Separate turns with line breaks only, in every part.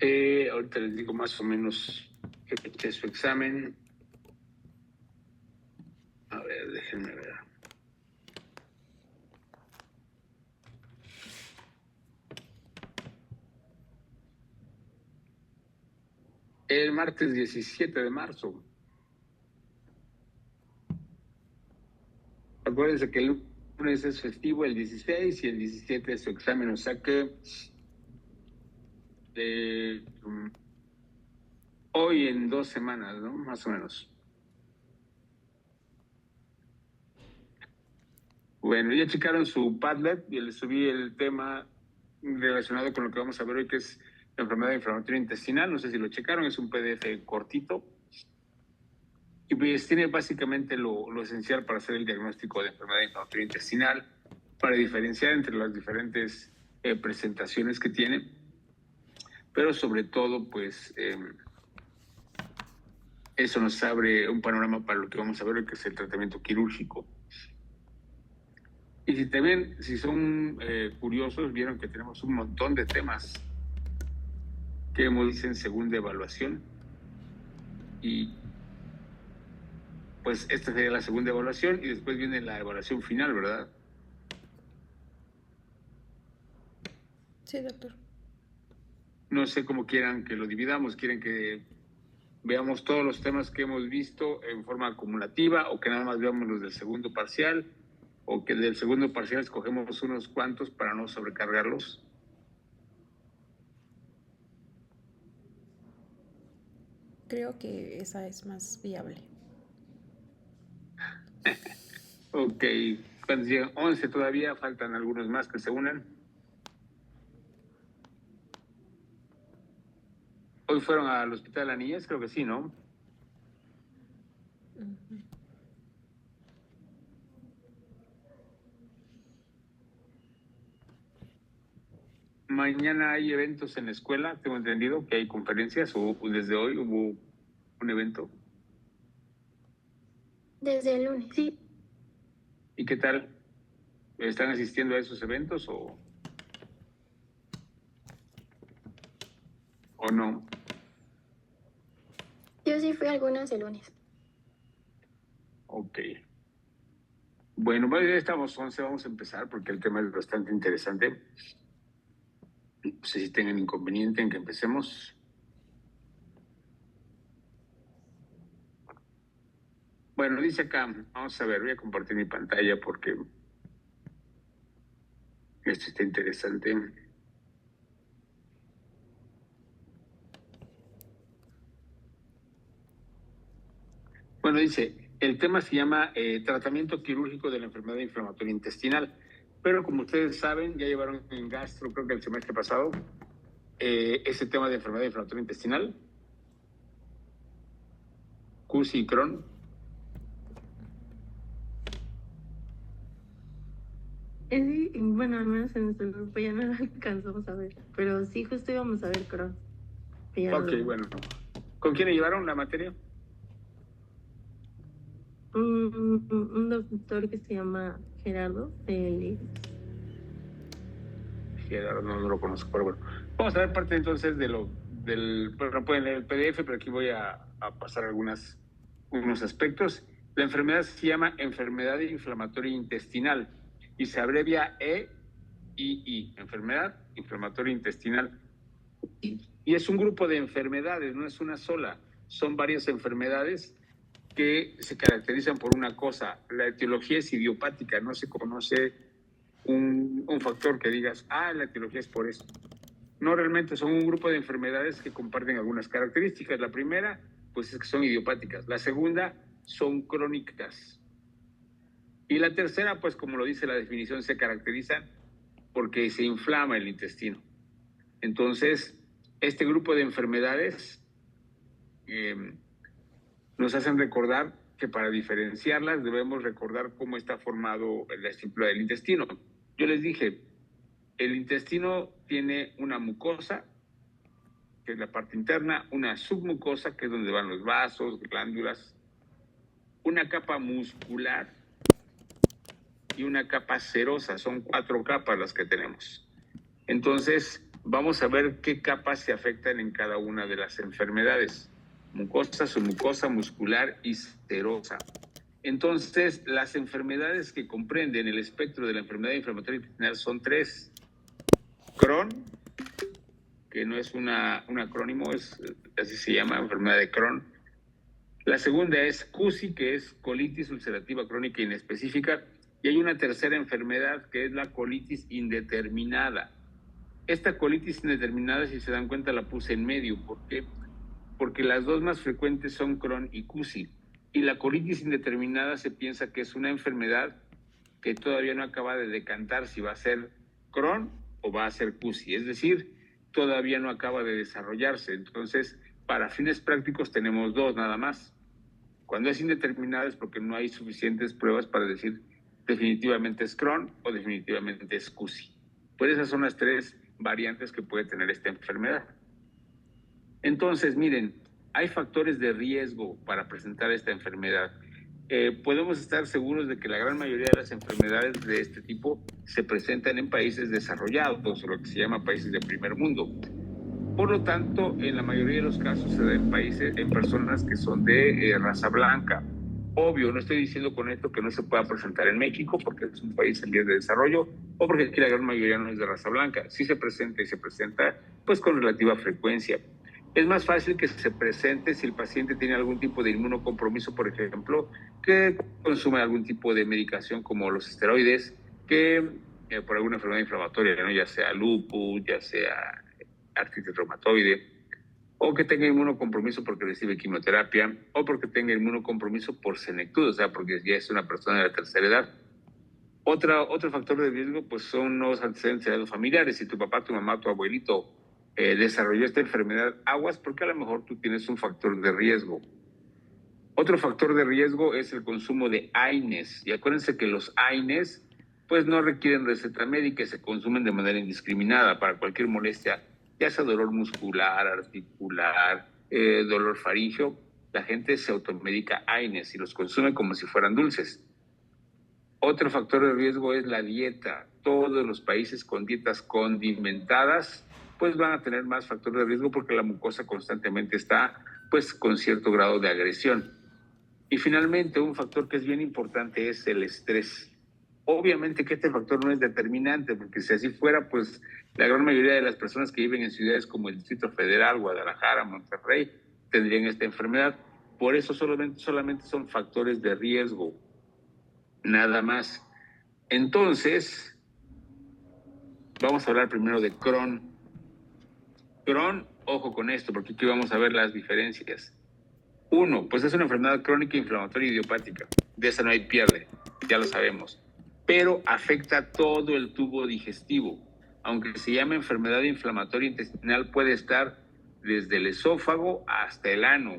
Ahorita les digo más o menos qué fecha es su examen. A ver, déjenme ver. El martes 17 de marzo. Acuérdense que el lunes es festivo, el 16, y el 17 es su examen, o sea que hoy en 2 semanas, ¿no? Más o menos. Bueno, ya checaron su Padlet y les subí el tema relacionado con lo que vamos a ver hoy, que es la enfermedad inflamatoria intestinal. No sé si lo checaron, es un PDF cortito. Y pues tiene básicamente lo esencial para hacer el diagnóstico de enfermedad inflamatoria intestinal, para diferenciar entre las diferentes presentaciones que tiene, pero sobre todo, pues, eso nos abre un panorama para lo que vamos a ver hoy, que es el tratamiento quirúrgico. Y si también, si son curiosos, vieron que tenemos un montón de temas que hemos en segunda evaluación. Y pues esta sería la segunda evaluación y después viene la evaluación final, ¿verdad?
Sí, doctor.
No sé cómo quieran que lo dividamos. ¿Quieren que veamos todos los temas que hemos visto en forma acumulativa o que nada más veamos los del segundo parcial o que del segundo parcial escogemos unos cuantos para no sobrecargarlos?
Creo que esa es más viable.
Ok, cuando llegan 11 todavía, faltan algunos más que se unan. Hoy fueron al Hospital de la Niñez, creo que sí, ¿no?
Ujú.
Mañana hay eventos en la escuela, tengo entendido que hay conferencias o desde hoy hubo un evento.
Desde el lunes.
Sí,
¿Y qué tal? ¿Están asistiendo a esos eventos o no?
Yo sí fui a algunas el lunes.
Ok. Bueno, pues ya estamos 11, vamos a empezar porque el tema es bastante interesante. No sé si tengan inconveniente en que empecemos. Bueno, dice acá, vamos a ver, voy a compartir mi pantalla porque esto está interesante. Bueno, dice, el tema se llama tratamiento quirúrgico de la enfermedad inflamatoria intestinal, pero como ustedes saben, ya llevaron en gastro, creo que el semestre pasado, ese tema de enfermedad inflamatoria intestinal, CUSI y Crohn.
bueno, al menos en nuestro grupo ya no lo alcanzamos a ver, pero sí, justo íbamos a ver Crohn.
Ok, bueno. ¿Con quién llevaron la materia?
Un doctor que se llama Gerardo
Gerardo, no lo conozco, pero bueno. Vamos a ver parte entonces bueno, pueden leer el PDF, pero aquí voy a pasar unos aspectos. La enfermedad se llama enfermedad inflamatoria intestinal y se abrevia EII, enfermedad inflamatoria intestinal. Y es un grupo de enfermedades, no es una sola, son varias enfermedades que se caracterizan por una cosa. La etiología es idiopática, no se conoce un factor que digas, la etiología es por eso. No, realmente son un grupo de enfermedades que comparten algunas características. La primera, pues es que son idiopáticas. La segunda, son crónicas. Y la tercera, pues como lo dice la definición, se caracterizan porque se inflama el intestino. Entonces, este grupo de enfermedades nos hacen recordar que para diferenciarlas debemos recordar cómo está formado la estructura del intestino. Yo les dije, el intestino tiene una mucosa, que es la parte interna, una submucosa, que es donde van los vasos, glándulas, una capa muscular y una capa serosa. Son 4 capas las que tenemos. Entonces, vamos a ver qué capas se afectan en cada una de las enfermedades: mucosa, submucosa, muscular y serosa. Entonces, las enfermedades que comprenden el espectro de la enfermedad inflamatoria intestinal son 3. Crohn, que no es un acrónimo, así se llama, enfermedad de Crohn. La segunda es CUSI, que es colitis ulcerativa crónica inespecífica. Y hay una tercera enfermedad, que es la colitis indeterminada. Esta colitis indeterminada, si se dan cuenta, la puse en medio. ¿Por qué? Porque las dos más frecuentes son Crohn y CUSI. Y la colitis indeterminada se piensa que es una enfermedad que todavía no acaba de decantar si va a ser Crohn o va a ser CUSI. Es decir, todavía no acaba de desarrollarse. Entonces, para fines prácticos tenemos dos nada más. Cuando es indeterminada es porque no hay suficientes pruebas para decir definitivamente es Crohn o definitivamente es CUSI. Pues esas son las 3 variantes que puede tener esta enfermedad. Entonces, miren, hay factores de riesgo para presentar esta enfermedad. Podemos estar seguros de que la gran mayoría de las enfermedades de este tipo se presentan en países desarrollados, o lo que se llama países de primer mundo. Por lo tanto, en la mayoría de los casos se da en personas que son de raza blanca. Obvio, no estoy diciendo con esto que no se pueda presentar en México, porque es un país en vías de desarrollo, o porque aquí la gran mayoría no es de raza blanca. Sí se presenta y se presenta pues con relativa frecuencia. Es más fácil que se presente si el paciente tiene algún tipo de inmunocompromiso, por ejemplo, que consume algún tipo de medicación como los esteroides, que por alguna enfermedad inflamatoria, ¿no? Ya sea lupus, ya sea artritis reumatoide, o que tenga inmunocompromiso porque recibe quimioterapia, o porque tenga inmunocompromiso por senectud, o sea, porque ya es una persona de la tercera edad. Otro factor de riesgo pues son los antecedentes de los familiares. Si tu papá, tu mamá, tu abuelito desarrolló esta enfermedad, aguas, porque a lo mejor tú tienes un factor de riesgo. Otro factor de riesgo es el consumo de AINES. Y acuérdense que los AINES pues no requieren receta médica y se consumen de manera indiscriminada para cualquier molestia, ya sea dolor muscular, articular, dolor faríngeo. La gente se automedica AINES y los consume como si fueran dulces. Otro factor de riesgo es la dieta. Todos los países con dietas condimentadas pues van a tener más factor de riesgo porque la mucosa constantemente está pues con cierto grado de agresión. Y finalmente, un factor que es bien importante es el estrés. Obviamente que este factor no es determinante, porque si así fuera, pues la gran mayoría de las personas que viven en ciudades como el Distrito Federal, Guadalajara, Monterrey, tendrían esta enfermedad. Por eso solamente son factores de riesgo, nada más. Entonces, vamos a hablar primero de Crohn. Crohn, ojo con esto, porque aquí vamos a ver las diferencias. 1, pues es una enfermedad crónica inflamatoria idiopática. De esa no hay pierde, ya lo sabemos. Pero afecta todo el tubo digestivo. Aunque se llame enfermedad inflamatoria intestinal, puede estar desde el esófago hasta el ano.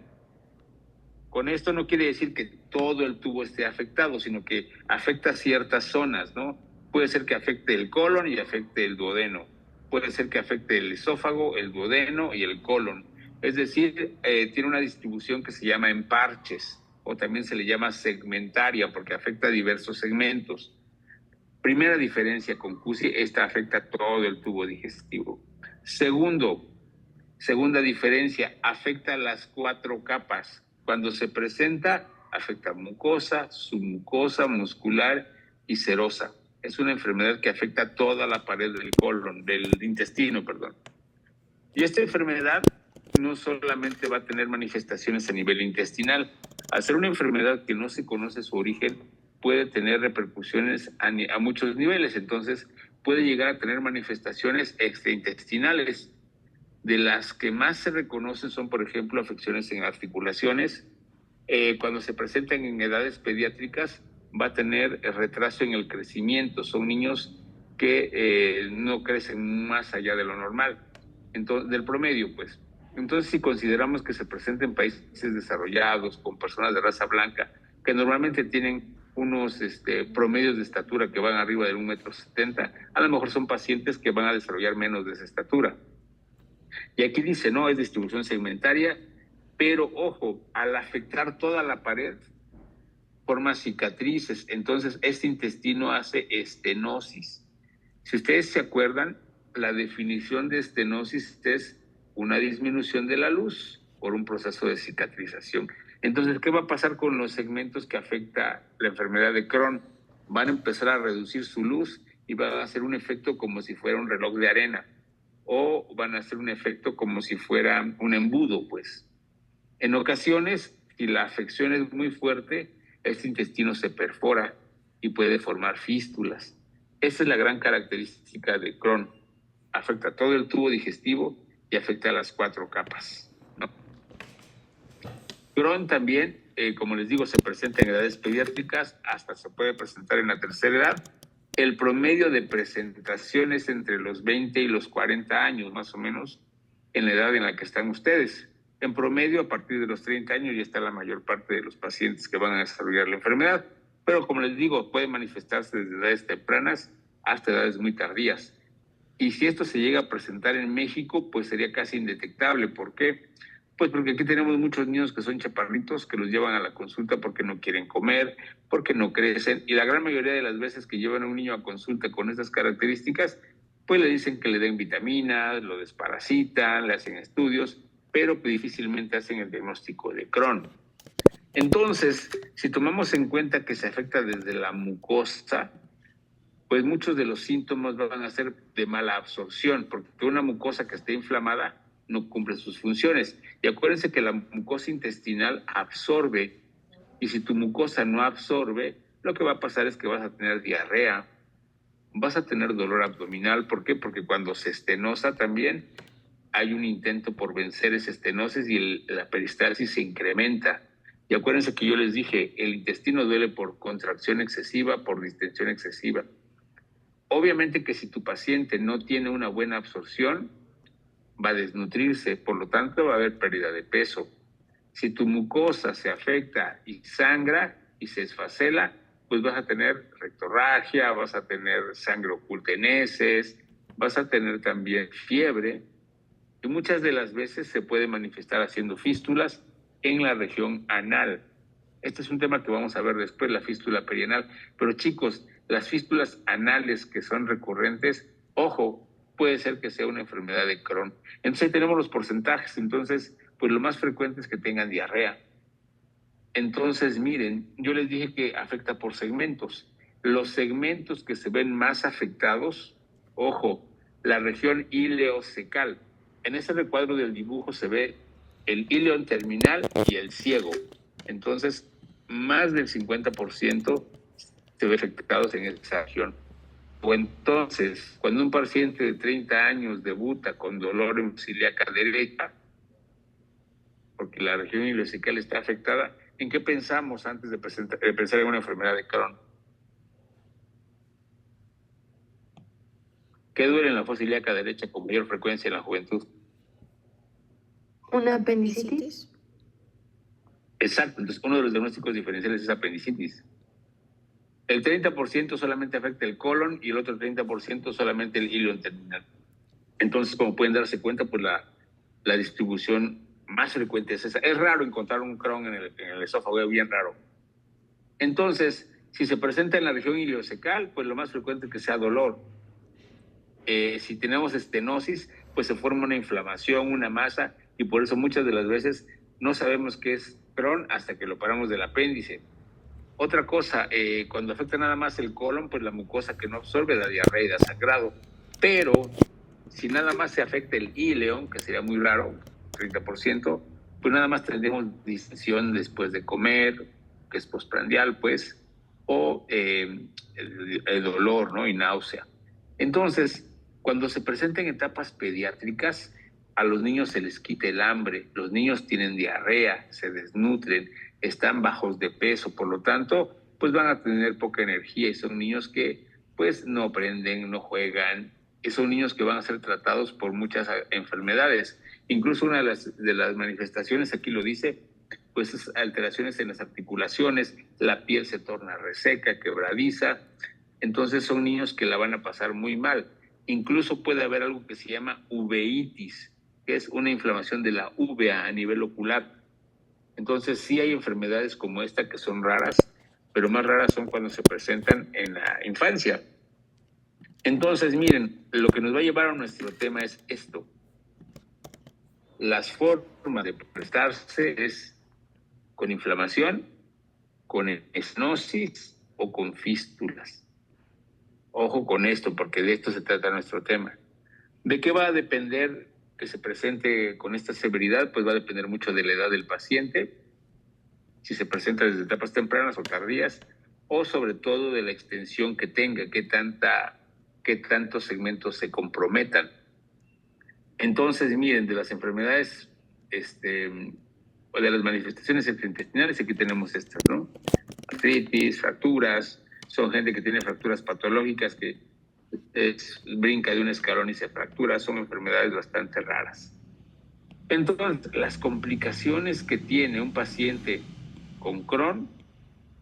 Con esto no quiere decir que todo el tubo esté afectado, sino que afecta ciertas zonas, ¿no? Puede ser que afecte el colon y afecte el duodeno. Puede ser que afecte el esófago, el duodeno y el colon. Es decir, tiene una distribución que se llama en parches, o también se le llama segmentaria, porque afecta a diversos segmentos. Primera diferencia con CUSI, esta afecta todo el tubo digestivo. Segunda diferencia, afecta las 4 capas. Cuando se presenta, afecta mucosa, submucosa, muscular y serosa. Es una enfermedad que afecta toda la pared del colon, del intestino, perdón. Y esta enfermedad no solamente va a tener manifestaciones a nivel intestinal. Al ser una enfermedad que no se conoce su origen, puede tener repercusiones a muchos niveles. Entonces, puede llegar a tener manifestaciones extraintestinales. De las que más se reconocen son, por ejemplo, afecciones en articulaciones. Cuando se presentan en edades pediátricas, va a tener retraso en el crecimiento. Son niños que no crecen más allá de lo normal, entonces, del promedio, pues. Entonces, si consideramos que se presenta en países desarrollados, con personas de raza blanca, que normalmente tienen unos promedios de estatura que van arriba de 1,70 m, a lo mejor son pacientes que van a desarrollar menos de esa estatura. Y aquí dice, no, es distribución segmentaria, pero ojo, al afectar toda la pared, forma cicatrices. Entonces, este intestino hace estenosis. Si ustedes se acuerdan, la definición de estenosis es una disminución de la luz por un proceso de cicatrización. Entonces, ¿qué va a pasar con los segmentos que afecta la enfermedad de Crohn? Van a empezar a reducir su luz y van a hacer un efecto como si fuera un reloj de arena, o van a hacer un efecto como si fuera un embudo, pues. En ocasiones, si la afección es muy fuerte, este intestino se perfora y puede formar fístulas. Esa es la gran característica de Crohn. Afecta todo el tubo digestivo y afecta a las 4 capas, ¿no? Crohn también, como les digo, se presenta en edades pediátricas, hasta se puede presentar en la tercera edad. El promedio de presentación es entre los 20 y los 40 años, más o menos, en la edad en la que están ustedes. En promedio, a partir de los 30 años ya está la mayor parte de los pacientes que van a desarrollar la enfermedad. Pero como les digo, puede manifestarse desde edades tempranas hasta edades muy tardías. Y si esto se llega a presentar en México, pues sería casi indetectable. ¿Por qué? Pues porque aquí tenemos muchos niños que son chaparritos, que los llevan a la consulta porque no quieren comer, porque no crecen. Y la gran mayoría de las veces que llevan a un niño a consulta con estas características, pues le dicen que le den vitaminas, lo desparasitan, le hacen estudios, pero difícilmente hacen el diagnóstico de Crohn. Entonces, si tomamos en cuenta que se afecta desde la mucosa, pues muchos de los síntomas van a ser de mala absorción, porque una mucosa que esté inflamada no cumple sus funciones. Y acuérdense que la mucosa intestinal absorbe, y si tu mucosa no absorbe, lo que va a pasar es que vas a tener diarrea, vas a tener dolor abdominal. ¿Por qué? Porque cuando se estenosa también hay un intento por vencer esa estenosis y la peristalsis se incrementa. Y acuérdense que yo les dije, el intestino duele por contracción excesiva, por distensión excesiva. Obviamente que si tu paciente no tiene una buena absorción, va a desnutrirse, por lo tanto va a haber pérdida de peso. Si tu mucosa se afecta y sangra y se esfacela, pues vas a tener rectorragia, vas a tener sangre oculta en heces, vas a tener también fiebre, y muchas de las veces se puede manifestar haciendo fístulas en la región anal. Este es un tema que vamos a ver después, la fístula perianal. Pero chicos, las fístulas anales que son recurrentes, ojo, puede ser que sea una enfermedad de Crohn. Entonces ahí tenemos los porcentajes. Entonces, pues lo más frecuente es que tengan diarrea. Entonces, miren, yo les dije que afecta por segmentos. Los segmentos que se ven más afectados, ojo, la región ileocecal. En ese recuadro del dibujo se ve el ileón terminal y el ciego. Entonces, más del 50% se ve afectados en esa región. O entonces, cuando un paciente de 30 años debuta con dolor en ilíaca derecha, porque la región ileocecal está afectada, ¿en qué pensamos antes de pensar en una enfermedad de Crohn? ¿Qué duele en la fosa ilíaca derecha con mayor frecuencia en la juventud?
¿Una apendicitis?
¿Apendicitis?
Exacto, entonces uno de los diagnósticos diferenciales es apendicitis. El 30% solamente afecta el colon y el otro 30% solamente el ileón terminal. Entonces, como pueden darse cuenta, pues la distribución más frecuente es esa. Es raro encontrar un Crohn en el esófago, es bien raro. Entonces, si se presenta en la región ileocecal, pues lo más frecuente es que sea dolor. Si tenemos estenosis, pues se forma una inflamación, una masa, y por eso muchas de las veces no sabemos qué es Crohn hasta que lo paramos del apéndice. Otra cosa, cuando afecta nada más el colon, pues la mucosa que no absorbe da diarrea y da sangrado. Pero si nada más se afecta el ileón, que sería muy raro, 30%, pues nada más tendremos distensión después de comer, que es postprandial, pues, o el dolor, ¿no? Y náusea. Entonces, cuando se presenta en etapas pediátricas, a los niños se les quita el hambre, los niños tienen diarrea, se desnutren, están bajos de peso, por lo tanto, pues van a tener poca energía y son niños que pues no aprenden, no juegan, y son niños que van a ser tratados por muchas enfermedades. Incluso una de las manifestaciones, aquí lo dice, pues es alteraciones en las articulaciones, la piel se torna reseca, quebradiza, entonces son niños que la van a pasar muy mal. Incluso puede haber algo que se llama uveitis, que es una inflamación de la uvea a nivel ocular. Entonces sí hay enfermedades como esta que son raras, pero más raras son cuando se presentan en la infancia. Entonces, miren, lo que nos va a llevar a nuestro tema es esto. Las formas de prestarse es con inflamación, con estenosis o con fístulas. Ojo con esto, porque de esto se trata nuestro tema. ¿De qué va a depender que se presente con esta severidad? Pues va a depender mucho de la edad del paciente, si se presenta desde etapas tempranas o tardías, o sobre todo de la extensión que tenga, qué tantos segmentos se comprometan. Entonces, miren, de las enfermedades, o de las manifestaciones intestinales, aquí tenemos estas, ¿no? Artritis, fracturas, son gente que tiene fracturas patológicas que brinca de un escalón y se fractura, son enfermedades bastante raras. Entonces, las complicaciones que tiene un paciente con Crohn,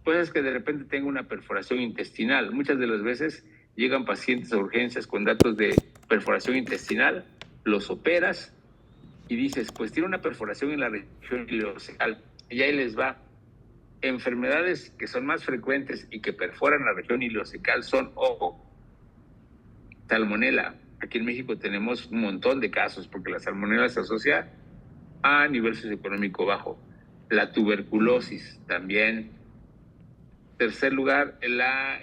pues es que de repente tenga una perforación intestinal. Muchas de las veces llegan pacientes a urgencias con datos de perforación intestinal, los operas y dices, pues tiene una perforación en la región ileocecal, y ahí les va. Enfermedades que son más frecuentes y que perforan la región ileocecal son, ojo, salmonela. Aquí en México tenemos un montón de casos porque la salmonela se asocia a nivel socioeconómico bajo. La tuberculosis también. Tercer lugar, la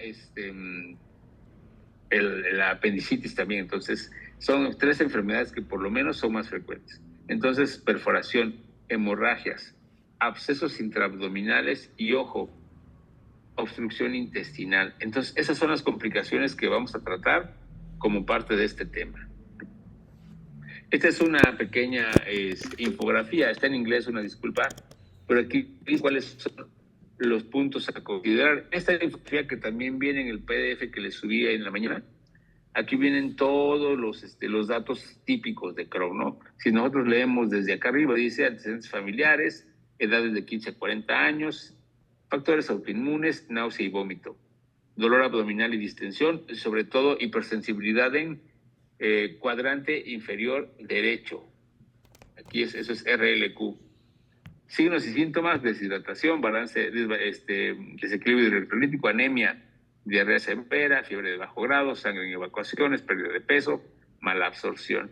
apendicitis también. Entonces, son 3 enfermedades que por lo menos son más frecuentes. Entonces, perforación, hemorragias, abscesos intraabdominales y, ojo, obstrucción intestinal. Entonces, esas son las complicaciones que vamos a tratar como parte de este tema. Esta es una pequeña infografía, está en inglés, una disculpa, pero aquí cuáles son los puntos a considerar. Esta infografía que también viene en el PDF que les subí en la mañana, aquí vienen todos los datos típicos de Crohn, ¿no? Si nosotros leemos desde acá arriba, dice antecedentes familiares, edades de 15 a 40 años, factores autoinmunes, náusea y vómito, dolor abdominal y distensión, sobre todo hipersensibilidad en cuadrante inferior derecho. Aquí eso es RLQ. Signos y síntomas: deshidratación, balance, desequilibrio hidroelectrolítico, anemia, diarrea severa, fiebre de bajo grado, sangre en evacuaciones, pérdida de peso, mala absorción.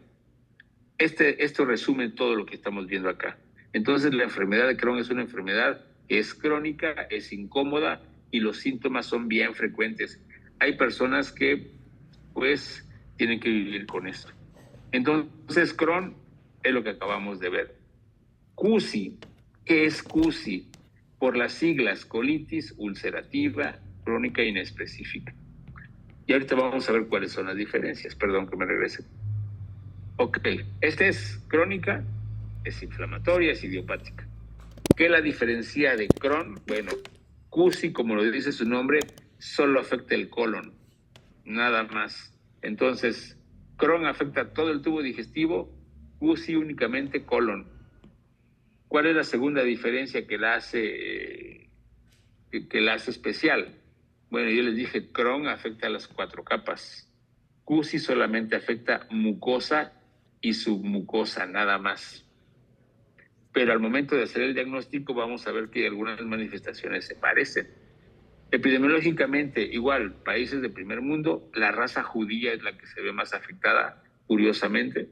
Esto resume todo lo que estamos viendo acá. Entonces, la enfermedad de Crohn es una enfermedad que es crónica, es incómoda y los síntomas son bien frecuentes. Hay personas que, pues, tienen que vivir con esto. Entonces, Crohn es lo que acabamos de ver. CUSI, ¿qué es CUSI? Por las siglas, colitis ulcerativa crónica inespecífica. Y ahorita vamos a ver cuáles son las diferencias. Perdón que me regrese. Ok, esta es crónica, es inflamatoria, es idiopática. ¿Qué la diferencia de Crohn? Bueno, CUSI, como lo dice su nombre, solo afecta el colon, nada más. Entonces, Crohn afecta todo el tubo digestivo, CUSI únicamente colon. ¿Cuál es la segunda diferencia que la hace especial? Bueno, yo les dije, Crohn afecta a las 4 capas. CUSI solamente afecta mucosa y submucosa, nada más. Pero al momento de hacer el diagnóstico vamos a ver que algunas manifestaciones se parecen. Epidemiológicamente, igual, países de primer mundo, la raza judía es la que se ve más afectada, curiosamente.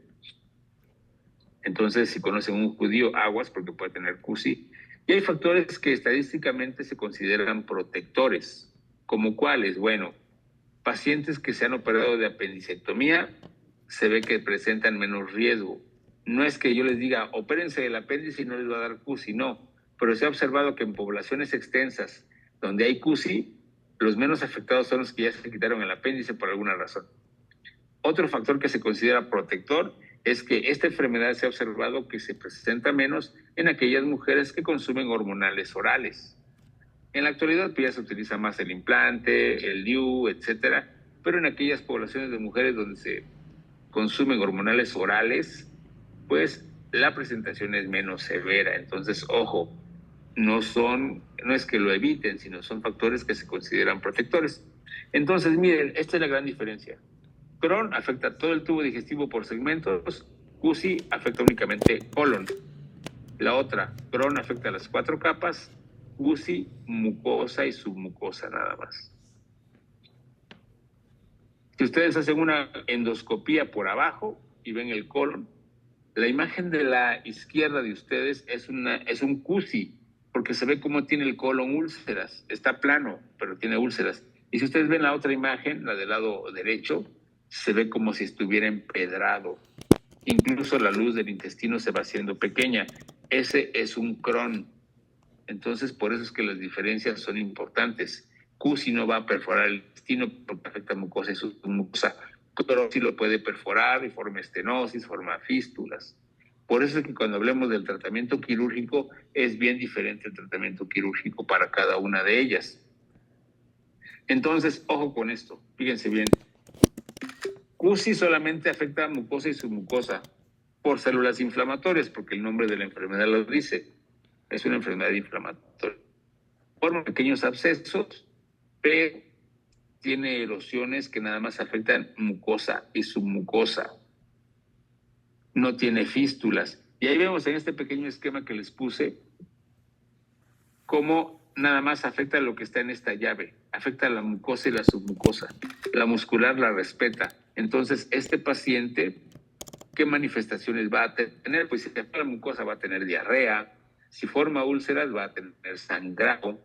Entonces, si conocen un judío, aguas, porque puede tener CUSI. Y hay factores que estadísticamente se consideran protectores, como cuáles. Bueno, pacientes que se han operado de apendicectomía, se ve que presentan menos riesgo. No es que yo les diga, opérense del apéndice y no les va a dar CUSI, no. Pero se ha observado que en poblaciones extensas donde hay CUSI, los menos afectados son los que ya se quitaron el apéndice por alguna razón. Otro factor que se considera protector es que esta enfermedad se ha observado que se presenta menos en aquellas mujeres que consumen hormonales orales. En la actualidad pues ya se utiliza más el implante, el DIU, etcétera, pero en aquellas poblaciones de mujeres donde se consumen hormonales orales, pues la presentación es menos severa. Entonces, ojo, no es que lo eviten, sino son factores que se consideran protectores. Entonces, miren, esta es la gran diferencia. Crohn afecta todo el tubo digestivo por segmentos, CUSI afecta únicamente colon. La otra, Crohn afecta las 4 capas, CUSI, mucosa y submucosa nada más. Si ustedes hacen una endoscopía por abajo y ven el colon, la imagen de la izquierda de ustedes es un CUSI, porque se ve cómo tiene el colon úlceras. Está plano, pero tiene úlceras. Y si ustedes ven la otra imagen, la del lado derecho, se ve como si estuviera empedrado. Incluso la luz del intestino se va haciendo pequeña. Ese es un Crohn. Entonces, por eso es que las diferencias son importantes. CUSI no va a perforar el intestino porque afecta mucosa y submucosa. Crohn sí lo puede perforar y forma estenosis, forma fístulas. Por eso es que cuando hablemos del tratamiento quirúrgico, es bien diferente el tratamiento quirúrgico para cada una de ellas. Entonces, ojo con esto, fíjense bien. CUSI solamente afecta a mucosa y submucosa por células inflamatorias, porque el nombre de la enfermedad lo dice. Es una enfermedad inflamatoria. Forma pequeños abscesos, pero tiene erosiones que nada más afectan mucosa y submucosa. No tiene fístulas. Y ahí vemos en este pequeño esquema que les puse cómo nada más afecta lo que está en esta llave. Afecta a la mucosa y la submucosa. La muscular la respeta. Entonces, este paciente, ¿qué manifestaciones va a tener? Pues si afecta la mucosa va a tener diarrea. Si forma úlceras va a tener sangrado.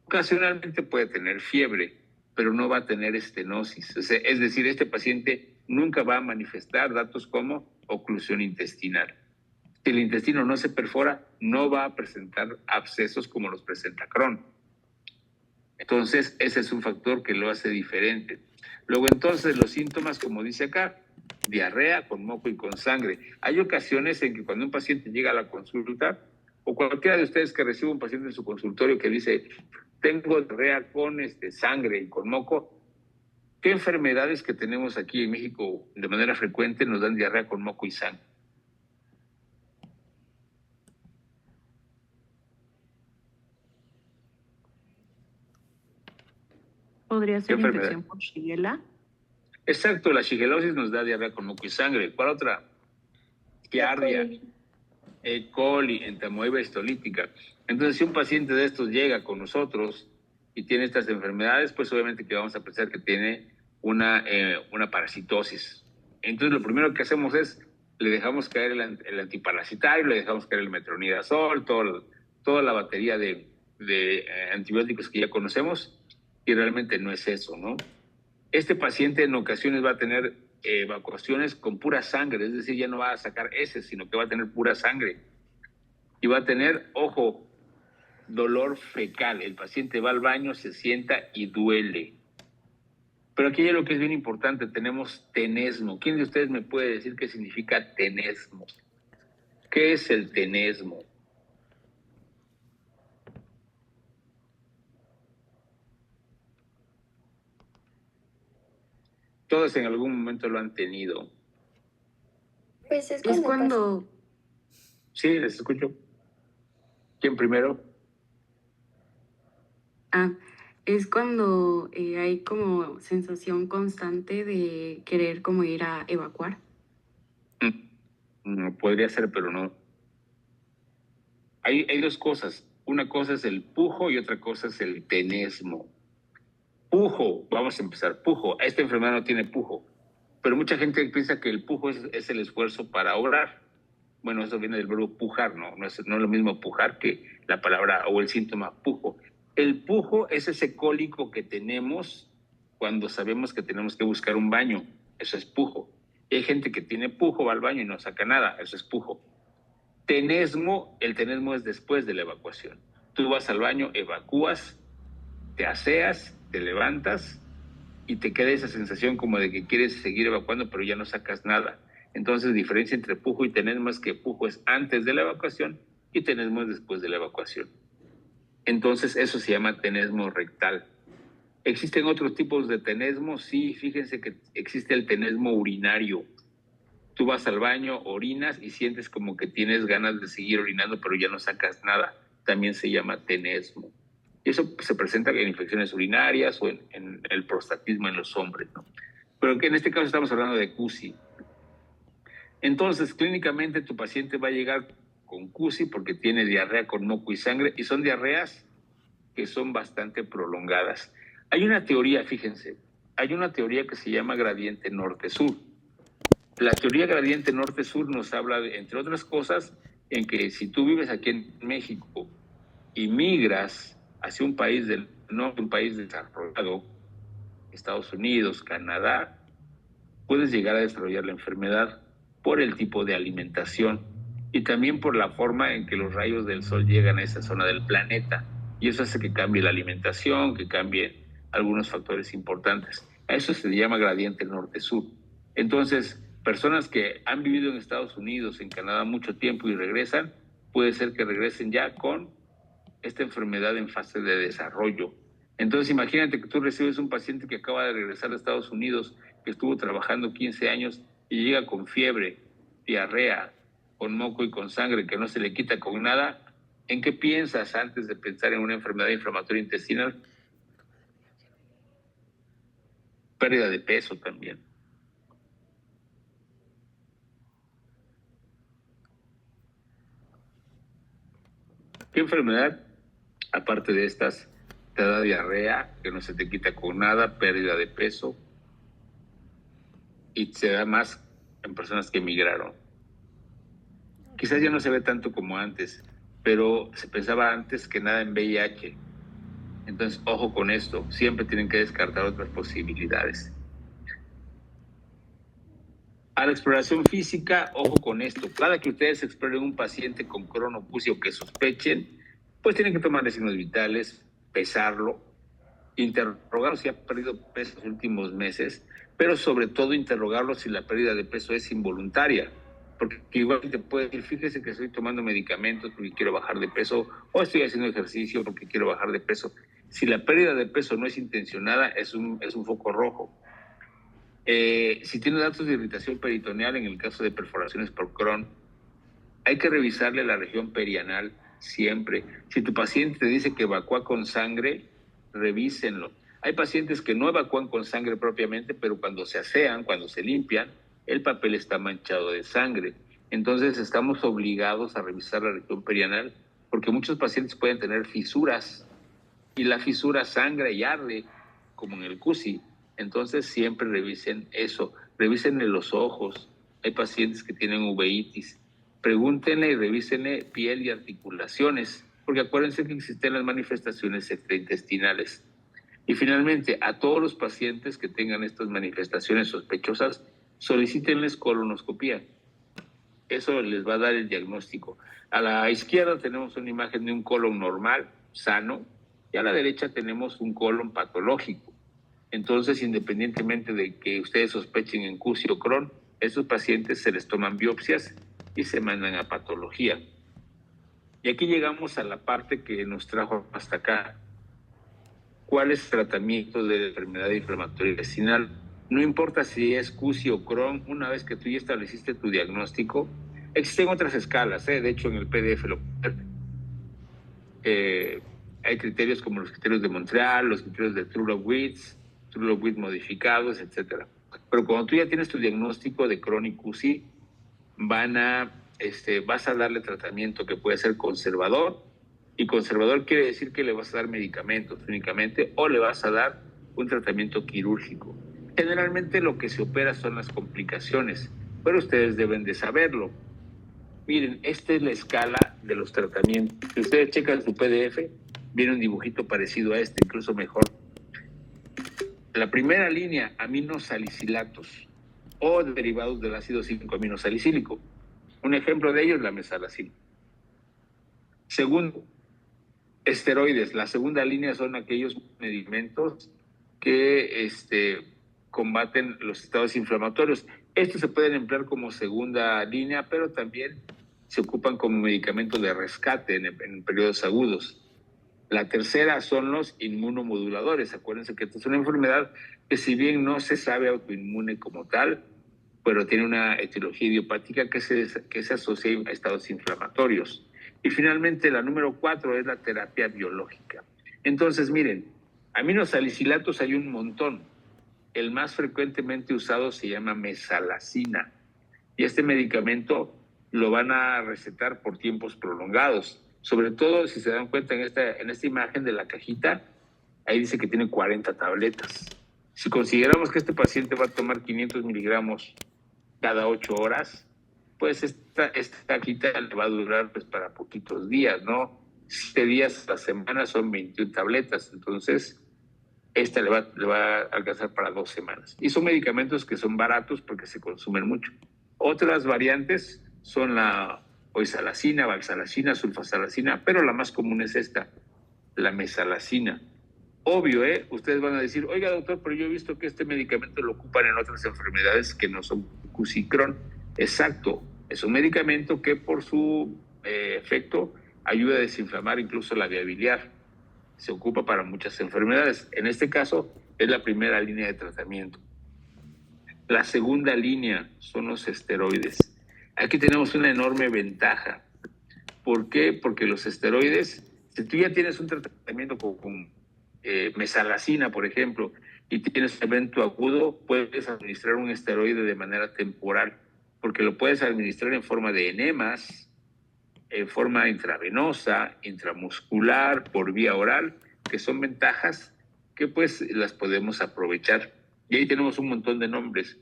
Ocasionalmente puede tener fiebre, pero no va a tener estenosis. O sea, es decir, este paciente nunca va a manifestar datos como oclusión intestinal. Si el intestino no se perfora, no va a presentar abscesos como los presenta Crohn. Entonces, ese es un factor que lo hace diferente. Luego, entonces, los síntomas, como dice acá, diarrea con moco y con sangre. Hay ocasiones en que cuando un paciente llega a la consulta, o cualquiera de ustedes que reciba un paciente en su consultorio que dice, tengo diarrea con sangre y con moco, ¿qué enfermedades que tenemos aquí en México de manera frecuente nos dan diarrea con moco y sangre?
¿Podría ser infección por Shigella?
Exacto, la shigellosis nos da diarrea con moco y sangre. ¿Cuál otra? Giardia, E. coli, entamoeba histolítica. Entonces, si un paciente de estos llega con nosotros y tiene estas enfermedades, pues obviamente que vamos a pensar que tiene una parasitosis. Entonces, lo primero que hacemos es, le dejamos caer el antiparasitario, le dejamos caer el metronidazol, toda la batería de antibióticos que ya conocemos, y realmente no es eso, ¿no? Este paciente en ocasiones va a tener evacuaciones con pura sangre, es decir, ya no va a sacar heces, sino que va a tener pura sangre. Y va a tener, ojo, dolor fecal. El paciente va al baño, se sienta y duele. Pero aquí hay lo que es bien importante, tenemos tenesmo. ¿Quién de ustedes me puede decir qué significa tenesmo? ¿Qué es el tenesmo? Todos en algún momento lo han tenido.
Pues es
Es
cuando...
Sí, les escucho. ¿Quién primero?
Es cuando hay como sensación constante de querer como ir a evacuar.
Podría ser, pero no. Hay dos cosas. Una cosa es el pujo y otra cosa es el tenesmo. Pujo, vamos a empezar. Pujo, esta enfermedad no tiene pujo, pero mucha gente piensa que el pujo es el esfuerzo para orar. Bueno, eso viene del verbo pujar, ¿no? No es lo mismo pujar que la palabra o el síntoma pujo. El pujo es ese cólico que tenemos cuando sabemos que tenemos que buscar un baño. Eso es pujo. Y hay gente que tiene pujo, va al baño y no saca nada. Eso es pujo. Tenesmo, el tenesmo es después de la evacuación. Tú vas al baño, evacúas, te aseas, te levantas y te queda esa sensación como de que quieres seguir evacuando, pero ya no sacas nada. Entonces, diferencia entre pujo y tenesmo es que pujo es antes de la evacuación y tenesmo es después de la evacuación. Entonces, eso se llama tenesmo rectal. ¿Existen otros tipos de tenesmo? Sí, fíjense que existe el tenesmo urinario. Tú vas al baño, orinas y sientes como que tienes ganas de seguir orinando, pero ya no sacas nada. También se llama tenesmo. Y eso se presenta en infecciones urinarias o en el prostatismo en los hombres, ¿no? Pero que en este caso estamos hablando de CUSI. Entonces, clínicamente tu paciente va a llegar con CUSI porque tiene diarrea con moco y sangre, y son diarreas que son bastante prolongadas. Hay una teoría, fíjense, hay una teoría que se llama gradiente norte-sur. La teoría gradiente norte-sur nos habla, entre otras cosas, en que si tú vives aquí en México y migras hacia un país del norte, un país desarrollado, Estados Unidos, Canadá, puedes llegar a desarrollar la enfermedad por el tipo de alimentación y también por la forma en que los rayos del sol llegan a esa zona del planeta. Y eso hace que cambie la alimentación, que cambien algunos factores importantes. A eso se le llama gradiente norte-sur. Entonces, personas que han vivido en Estados Unidos, en Canadá mucho tiempo y regresan, puede ser que regresen ya con esta enfermedad en fase de desarrollo. Entonces, imagínate que tú recibes un paciente que acaba de regresar a Estados Unidos, que estuvo trabajando 15 años y llega con fiebre, diarrea, con moco y con sangre que no se le quita con nada. ¿En qué piensas antes de pensar en una enfermedad inflamatoria intestinal? Pérdida de peso también. ¿Qué enfermedad, aparte de estas, te da diarrea, que no se te quita con nada, pérdida de peso, y se da más en personas que emigraron? Quizás ya no se ve tanto como antes, pero se pensaba antes que nada en VIH. Entonces, ojo con esto, siempre tienen que descartar otras posibilidades. A la exploración física, ojo con esto. Cada que ustedes exploren un paciente con Crohn o CUSI o que sospechen, pues tienen que tomarle signos vitales, pesarlo, interrogarlo si ha perdido peso en los últimos meses, pero sobre todo interrogarlo si la pérdida de peso es involuntaria. Porque igual te puede decir, fíjese que estoy tomando medicamentos porque quiero bajar de peso, o estoy haciendo ejercicio porque quiero bajar de peso. Si la pérdida de peso no es intencionada, es un foco rojo. Si tiene datos de irritación peritoneal, en el caso de perforaciones por Crohn, hay que revisarle la región perianal siempre. Si tu paciente te dice que evacúa con sangre, revísenlo. Hay pacientes que no evacúan con sangre propiamente, pero cuando se asean, cuando se limpian, el papel está manchado de sangre. Entonces estamos obligados a revisar la región perianal porque muchos pacientes pueden tener fisuras y la fisura sangra y arde, como en el CUSI. Entonces siempre revisen eso, revísenle los ojos. Hay pacientes que tienen uveitis. Pregúntenle y revísenle piel y articulaciones, porque acuérdense que existen las manifestaciones extraintestinales. Y finalmente, a todos los pacientes que tengan estas manifestaciones sospechosas, solicítenles colonoscopía. Eso les va a dar el diagnóstico. A la izquierda tenemos una imagen de un colon normal, sano, y a la derecha tenemos un colon patológico. Entonces, independientemente de que ustedes sospechen en CUSI o Crohn, estos pacientes se les toman biopsias y se mandan a patología. Y aquí llegamos a la parte que nos trajo hasta acá. ¿Cuál es el tratamiento de la enfermedad inflamatoria intestinal? No importa si es CUSI o Crohn, una vez que tú ya estableciste tu diagnóstico, existen otras escalas, de hecho en el PDF lo hay criterios como los criterios de Montreal, los criterios de Trulo-Witz modificados, etcétera. Pero cuando tú ya tienes tu diagnóstico de Crohn y CUSI, vas a darle tratamiento que puede ser conservador, y conservador quiere decir que le vas a dar medicamentos únicamente o le vas a dar un tratamiento quirúrgico. Generalmente lo que se opera son las complicaciones, pero ustedes deben de saberlo. Miren, esta es la escala de los tratamientos. Si ustedes checan su PDF, viene un dibujito parecido a este, incluso mejor. La primera línea, aminosalicilatos o derivados del ácido 5-aminosalicílico. Un ejemplo de ello es la mesalazina. Segundo, esteroides. La segunda línea son aquellos medicamentos que combaten los estados inflamatorios. Estos se pueden emplear como segunda línea, pero también se ocupan como medicamento de rescate en periodos agudos. La tercera son los inmunomoduladores. Acuérdense que esta es una enfermedad que, si bien no se sabe autoinmune como tal, pero tiene una etiología idiopática que se asocia a estados inflamatorios. Y finalmente, la número 4 es la terapia biológica. Entonces, miren, aminosalicilatos hay un montón. El más frecuentemente usado se llama mesalazina. Y este medicamento lo van a recetar por tiempos prolongados. Sobre todo, si se dan cuenta en esta imagen de la cajita, ahí dice que tiene 40 tabletas. Si consideramos que este paciente va a tomar 500 miligramos cada 8 horas, pues esta quita le va a durar pues para poquitos días, ¿no? 7 días a la semana son 21 tabletas, entonces esta le va a alcanzar para 2 semanas. Y son medicamentos que son baratos porque se consumen mucho. Otras variantes son la oisalacina, valsalacina, sulfasalacina, pero la más común es esta, la mesalacina. Obvio, ustedes van a decir, oiga doctor, pero yo he visto que este medicamento lo ocupan en otras enfermedades que no son Cusicron. Exacto, es un medicamento que por su efecto ayuda a desinflamar incluso la vía biliar. Se ocupa para muchas enfermedades. En este caso es la primera línea de tratamiento. La segunda línea son los esteroides. Aquí tenemos una enorme ventaja. ¿Por qué? Porque los esteroides, si tú ya tienes un tratamiento con mesalacina, por ejemplo, y tienes un evento agudo, puedes administrar un esteroide de manera temporal, porque lo puedes administrar en forma de enemas, en forma intravenosa, intramuscular, por vía oral, que son ventajas que pues las podemos aprovechar. Y ahí tenemos un montón de nombres.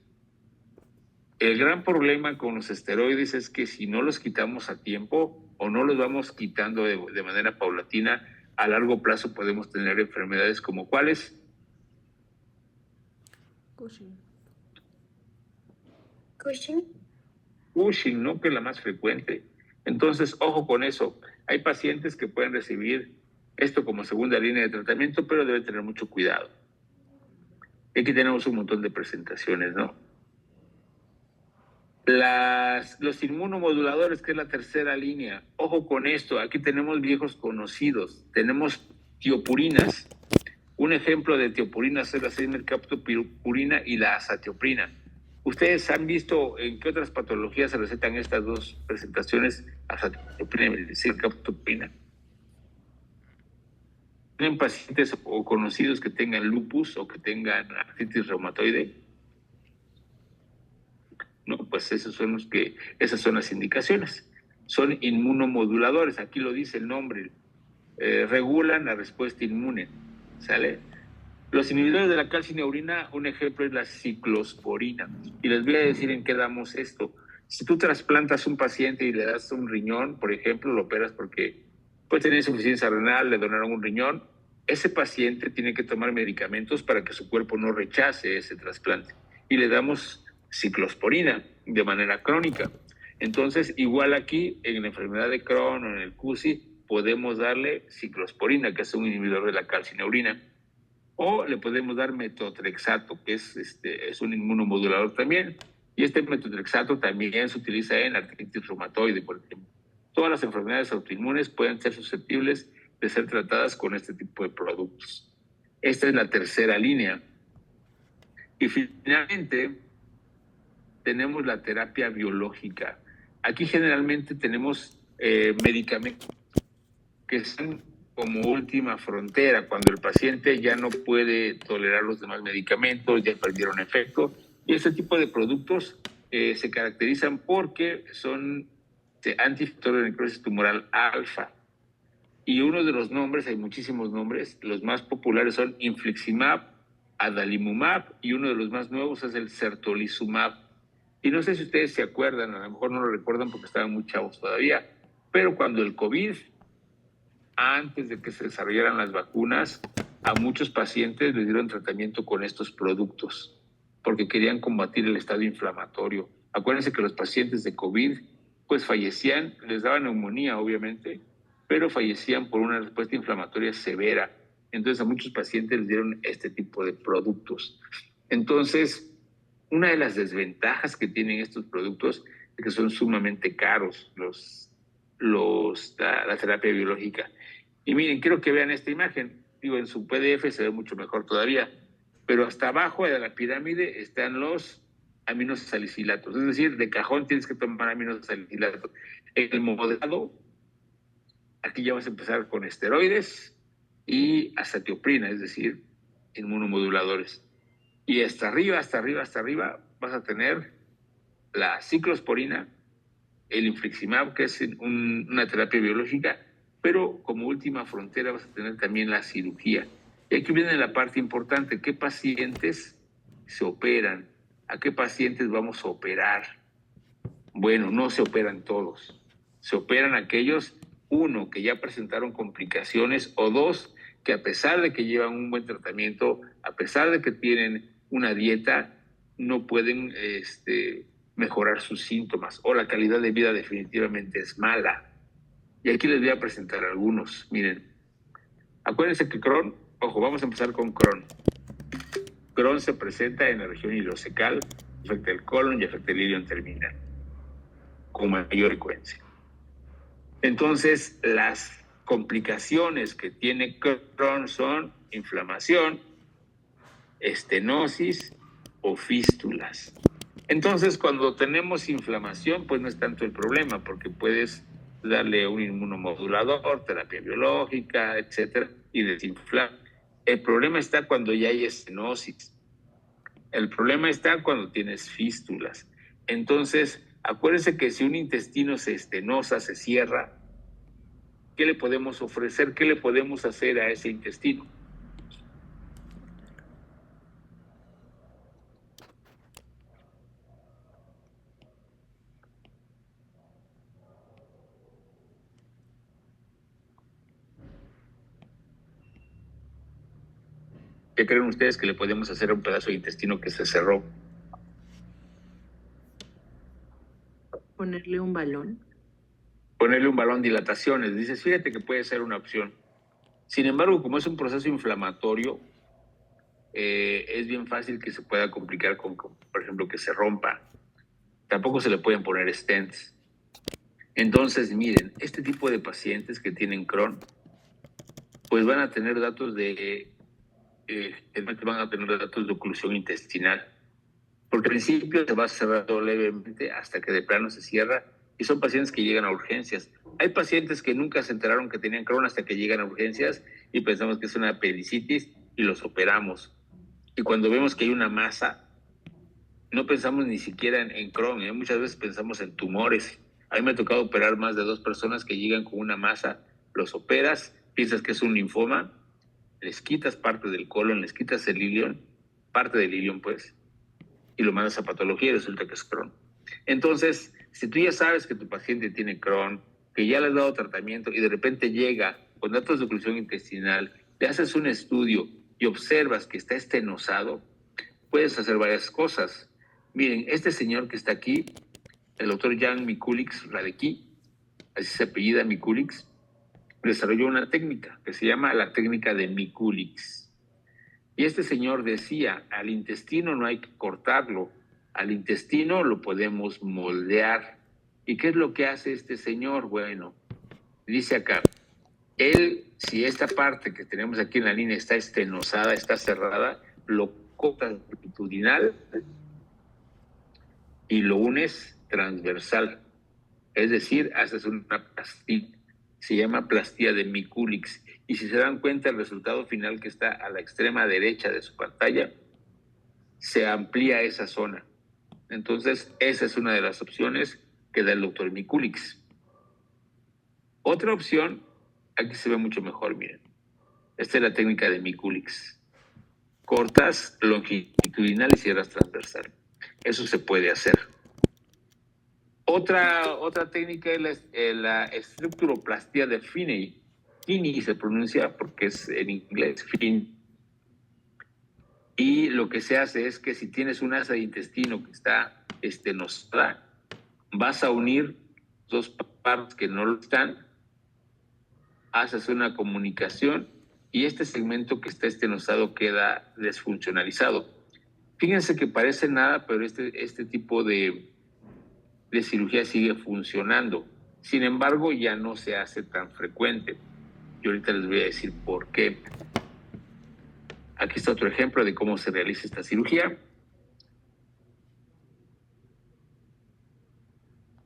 El gran problema con los esteroides es que si no los quitamos a tiempo o no los vamos quitando de manera paulatina, a largo plazo podemos tener enfermedades como ¿cuáles?
Cushing.
Cushing, ¿no? Que es la más frecuente. Entonces, ojo con eso. Hay pacientes que pueden recibir esto como segunda línea de tratamiento, pero deben tener mucho cuidado. Aquí tenemos un montón de presentaciones, ¿no? Los inmunomoduladores, que es la tercera línea. Ojo con esto, aquí tenemos viejos conocidos. Tenemos tiopurinas. Un ejemplo de tiopurinas es la cimetacopurina y la azatioprina. ¿Ustedes han visto en qué otras patologías se recetan estas dos presentaciones, azatioprina y cimetacopurina? ¿Tienen pacientes o conocidos que tengan lupus o que tengan artritis reumatoide? No, pues esas son las indicaciones. Son inmunomoduladores, aquí lo dice el nombre, regulan la respuesta inmune, ¿sale? Los inhibidores de la calcineurina, un ejemplo es la ciclosporina. Y les voy a decir en qué damos esto. Si tú trasplantas un paciente y le das un riñón, por ejemplo, lo operas porque puede tener insuficiencia renal, le donaron un riñón, ese paciente tiene que tomar medicamentos para que su cuerpo no rechace ese trasplante. Y le damos ciclosporina de manera crónica. Entonces, igual aquí, en la enfermedad de Crohn o en el CUSI, podemos darle ciclosporina, que es un inhibidor de la calcineurina. O le podemos dar metotrexato, que es un inmunomodulador también. Y este metotrexato también se utiliza en artritis reumatoide, por ejemplo. Todas las enfermedades autoinmunes pueden ser susceptibles de ser tratadas con este tipo de productos. Esta es la tercera línea. Y finalmente, tenemos la terapia biológica. Aquí generalmente tenemos medicamentos que son como última frontera, cuando el paciente ya no puede tolerar los demás medicamentos, ya perdieron efecto. Y este tipo de productos se caracterizan porque son antifactor de necrosis tumoral alfa. Y uno de los nombres, hay muchísimos nombres, los más populares son infliximab, adalimumab, y uno de los más nuevos es el certolizumab. Y no sé si ustedes se acuerdan, a lo mejor no lo recuerdan porque estaban muy chavos todavía, pero cuando el COVID, antes de que se desarrollaran las vacunas, a muchos pacientes les dieron tratamiento con estos productos porque querían combatir el estado inflamatorio. Acuérdense que los pacientes de COVID pues fallecían, les daban neumonía obviamente, pero fallecían por una respuesta inflamatoria severa. Entonces a muchos pacientes les dieron este tipo de productos. Entonces, una de las desventajas que tienen estos productos es que son sumamente caros, la terapia biológica. Y miren, quiero que vean esta imagen. Digo, en su PDF se ve mucho mejor todavía, pero hasta abajo de la pirámide están los aminosalicilatos. Es decir, de cajón tienes que tomar aminosalicilatos. En el modelado, aquí ya vas a empezar con esteroides y azatioprina, es decir, inmunomoduladores. Y hasta arriba vas a tener la ciclosporina, el infliximab, que es una terapia biológica, pero como última frontera vas a tener también la cirugía. Y aquí viene la parte importante, ¿qué pacientes se operan? ¿A qué pacientes vamos a operar? Bueno, no se operan todos. Se operan aquellos, uno, que ya presentaron complicaciones, o dos, que a pesar de que llevan un buen tratamiento, a pesar de que tienen una dieta, no pueden mejorar sus síntomas, o la calidad de vida definitivamente es mala. Y aquí les voy a presentar algunos. Miren, acuérdense que Crohn, ojo, vamos a empezar con Crohn. Crohn se presenta en la región ileocecal, afecta el colon y afecta el ilion terminal con mayor frecuencia. Entonces, las complicaciones que tiene Crohn son inflamación, estenosis o fístulas. Entonces, cuando tenemos inflamación, pues no es tanto el problema, porque puedes darle un inmunomodulador, terapia biológica, etcétera, y desinflar. El problema está cuando ya hay estenosis. El problema está cuando tienes fístulas. Entonces, acuérdense que si un intestino se estenosa, se cierra, ¿qué le podemos ofrecer? ¿Qué le podemos hacer a ese intestino? ¿Qué creen ustedes que le podemos hacer a un pedazo de intestino que se cerró?
Ponerle un balón.
Ponerle un balón de dilataciones. Dices, fíjate que puede ser una opción. Sin embargo, como es un proceso inflamatorio, es bien fácil que se pueda complicar con, por ejemplo, que se rompa. Tampoco se le pueden poner stents. Entonces, miren, este tipo de pacientes que tienen Crohn, pues van a tener datos van a tener datos de oclusión intestinal. Porque al principio se va cerrando levemente hasta que de plano se cierra, y son pacientes que llegan a urgencias. Hay pacientes que nunca se enteraron que tenían Crohn hasta que llegan a urgencias y pensamos que es una apendicitis y los operamos. Y cuando vemos que hay una masa, no pensamos ni siquiera en Crohn, muchas veces pensamos en tumores. A mí me ha tocado operar más de 2 personas que llegan con una masa, los operas, piensas que es un linfoma, les quitas parte del colon, les quitas el ilion, parte del ilion pues, y lo mandas a patología y resulta que es Crohn. Entonces, si tú ya sabes que tu paciente tiene Crohn, que ya le has dado tratamiento y de repente llega con datos de oclusión intestinal, le haces un estudio y observas que está estenosado, puedes hacer varias cosas. Miren, este señor que está aquí, el doctor Jan Mikulix Radecki, así se apellida Mikulix, desarrolló una técnica que se llama la técnica de Mikulix. Y este señor decía, al intestino no hay que cortarlo, al intestino lo podemos moldear. ¿Y qué es lo que hace este señor? Bueno, dice acá, él, si esta parte que tenemos aquí en la línea está estenosada, está cerrada, lo cortas longitudinal y lo unes transversal. Es decir, haces una plastía, se llama plastía de Mikulix. Y si se dan cuenta, el resultado final que está a la extrema derecha de su pantalla, se amplía esa zona. Entonces, esa es una de las opciones que da el doctor Mikulix. Otra opción, aquí se ve mucho mejor, miren. Esta es la técnica de Mikulix. Cortas longitudinal y cierras transversal. Eso se puede hacer. Otra técnica es la estructuroplastia de Finney. Finney se pronuncia porque es en inglés, Finn. Y lo que se hace es que si tienes un asa de intestino que está estenosada, vas a unir 2 partes que no lo están, haces una comunicación y este segmento que está estenosado queda desfuncionalizado. Fíjense que parece nada, pero este tipo de cirugía sigue funcionando. Sin embargo, ya no se hace tan frecuente. Yo ahorita les voy a decir por qué. Aquí está otro ejemplo de cómo se realiza esta cirugía.